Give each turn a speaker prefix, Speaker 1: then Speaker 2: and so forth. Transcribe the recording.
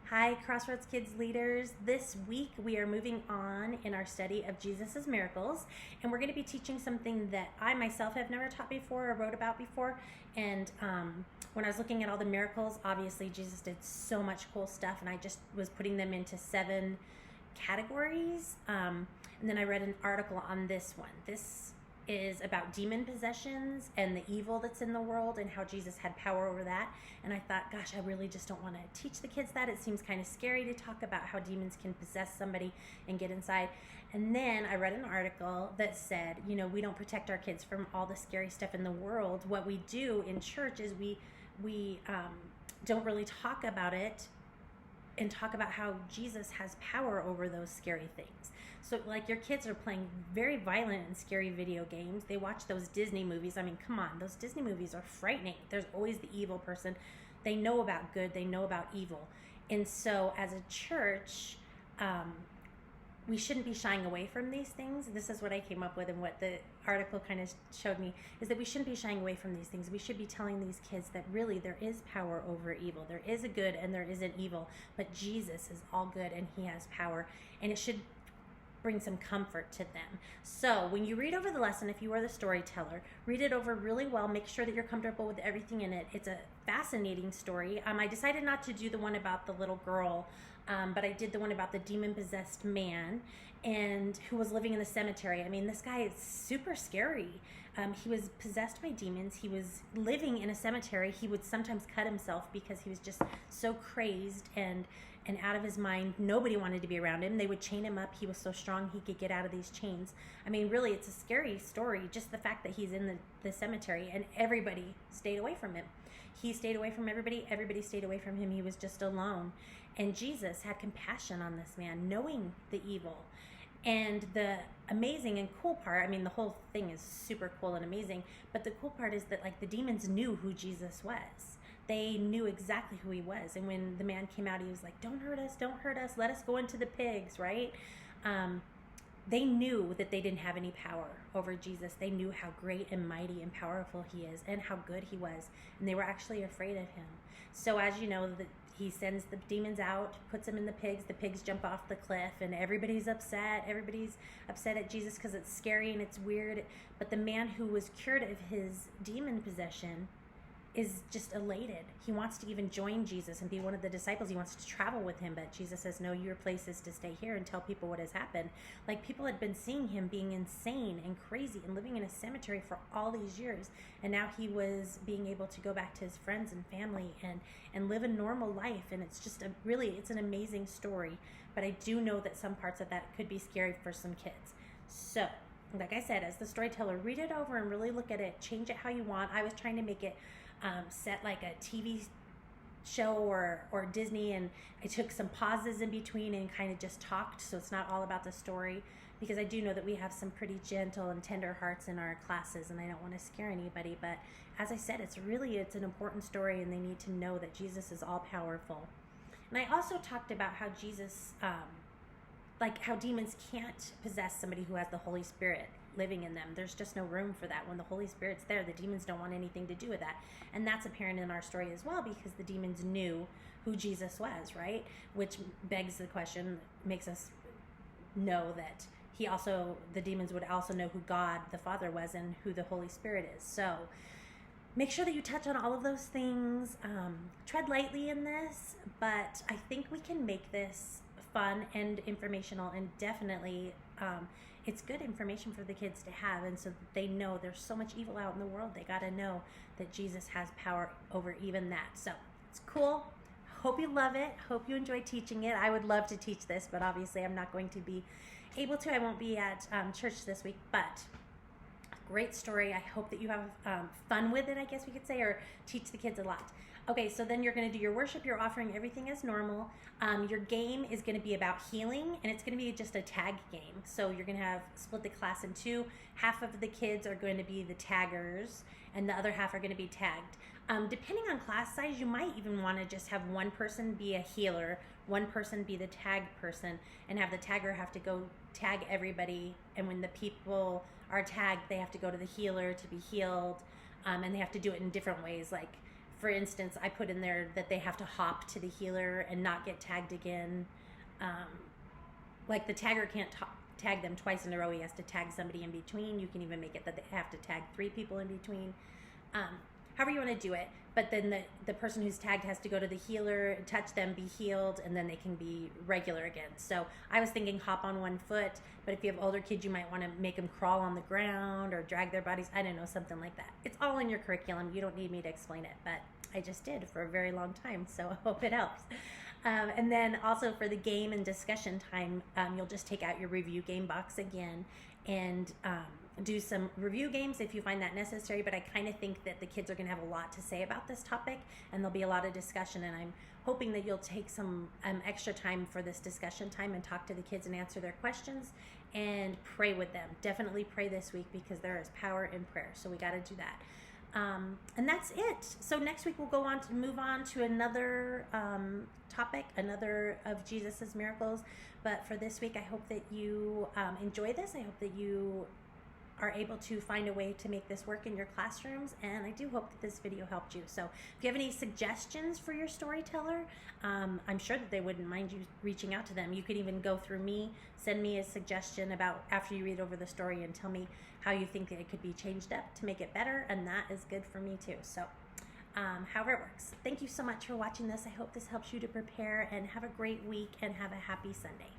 Speaker 1: Hi, Crossroads Kids leaders. This week we are moving on in our study of Jesus' miracles, and we're going to be teaching something that I myself have never taught before or wrote about before. And when I was looking at all the miracles, obviously Jesus did so much cool stuff, and I just was putting them into 7 categories. And then I read an article on this one. This is about demon possessions and the evil that's in the world and how Jesus had power over that. And I thought, gosh, I really just don't want to teach the kids that. It seems kind of scary to talk about how demons can possess somebody and get inside. And then I read an article that said, we don't protect our kids from all the scary stuff in the world. What we do in church is we don't really talk about it and talk about how Jesus has power over those scary things. So like your kids are playing very violent and scary video games. They watch those Disney movies. I mean, come on, those Disney movies are frightening. There's always the evil person. They know about good, they know about evil. And so as a church, we shouldn't be shying away from these things. This is what I came up with, and what the article kind of showed me is that we shouldn't be shying away from these things. We should be telling these kids that really there is power over evil. There is a good and there is an evil, but Jesus is all good and he has power, and it should bring some comfort to them. So when you read over the lesson, if you are the storyteller, read it over really well. Make sure that you're comfortable with everything in it. It's a fascinating story. I decided not to do the one about the little girl, but I did the one about the demon-possessed man and who was living in the cemetery. I mean, this guy is super scary. He was possessed by demons. He was living in a cemetery. He would sometimes cut himself because he was just so crazed and out of his mind. Nobody wanted to be around him. They would chain him up. He was so strong he could get out of these chains. I mean, really, it's a scary story, just the fact that he's in the cemetery and everybody stayed away from him. He stayed away from everybody. Everybody stayed away from him. He was just alone. And Jesus had compassion on this man, knowing the evil. And the amazing and cool part, I mean, the whole thing is super cool and amazing, but the cool part is that, like, the demons knew who Jesus was. They knew exactly who he was. And when the man came out, he was like, don't hurt us, let us go into the pigs, right? They knew that they didn't have any power over Jesus. They knew how great and mighty and powerful he is and how good he was. And they were actually afraid of him. So as you know, he sends the demons out, puts them in the pigs jump off the cliff, and everybody's upset. Everybody's upset at Jesus because it's scary and it's weird. But the man who was cured of his demon possession is just elated. He wants to even join Jesus and be one of the disciples. He wants to travel with him, but Jesus says, no, your place is to stay here and tell people what has happened. Like, people had been seeing him being insane and crazy and living in a cemetery for all these years, and now he was being able to go back to his friends and family and live a normal life. And it's just it's an amazing story, but I do know that some parts of that could be scary for some kids. So like I said, as the storyteller, read it over and really look at it, change it how you want. I was trying to make it set like a TV show or Disney, and I took some pauses in between and kind of just talked, so it's not all about the story, because I do know that we have some pretty gentle and tender hearts in our classes, and I don't want to scare anybody. But as I said, it's an important story, and they need to know that Jesus is all powerful. And I also talked about how Jesus, like how demons can't possess somebody who has the Holy Spirit living in them. There's just no room for that. When the Holy Spirit's there, the demons don't want anything to do with that. And that's apparent in our story as well, because the demons knew who Jesus was, right? Which begs the question, makes us know that the demons would also know who God the Father was and who the Holy Spirit is. So make sure that you touch on all of those things. Tread lightly in this, but I think we can make this fun and informational, and definitely it's good information for the kids to have, and so that they know there's so much evil out in the world. They got to know that Jesus has power over even that. So it's cool. Hope you love it. Hope you enjoy teaching it. I would love to teach this, but obviously I'm not going to be able to. I won't be at church this week, but great story. I hope that you have fun with it, I guess we could say, or teach the kids a lot. Okay, so then you're going to do your worship, your offering, everything as normal. Your game is going to be about healing, and it's going to be just a tag game. So you're going to split the class in 2. Half of the kids are going to be the taggers, and the other half are going to be tagged. Depending on class size, you might even want to just have one person be a healer, one person be the tag person, and have the tagger have to go tag everybody. And when the people are tagged, they have to go to the healer to be healed, and they have to do it in different ways, like for instance, I put in there that they have to hop to the healer and not get tagged again. Like the tagger can't tag them twice in a row. He has to tag somebody in between. You can even make it that they have to tag 3 people in between. However you want to do it. But then the person who's tagged has to go to the healer, touch them, be healed, and then they can be regular again. So I was thinking hop on 1 foot, but if you have older kids, you might want to make them crawl on the ground or drag their bodies. I don't know, something like that. It's all in your curriculum. You don't need me to explain it, but I just did for a very long time, so I hope it helps. And then also for the game and discussion time, you'll just take out your review game box again and do some review games if you find that necessary. But I kind of think that the kids are going to have a lot to say about this topic, and there'll be a lot of discussion, and I'm hoping that you'll take some extra time for this discussion time and talk to the kids and answer their questions and pray with them. Definitely pray this week, because there is power in prayer, so we got to do that. And that's it. So next week we'll move on to another topic, another of Jesus's miracles. But for this week, I hope that you enjoy this. I hope that you are able to find a way to make this work in your classrooms, and I do hope that this video helped you. So if you have any suggestions for your storyteller, I'm sure that they wouldn't mind you reaching out to them. You could even go through me, send me a suggestion about after you read over the story and tell me how you think that it could be changed up to make it better, and that is good for me too. So however it works. Thank you so much for watching this. I hope this helps you to prepare, and have a great week and have a happy Sunday.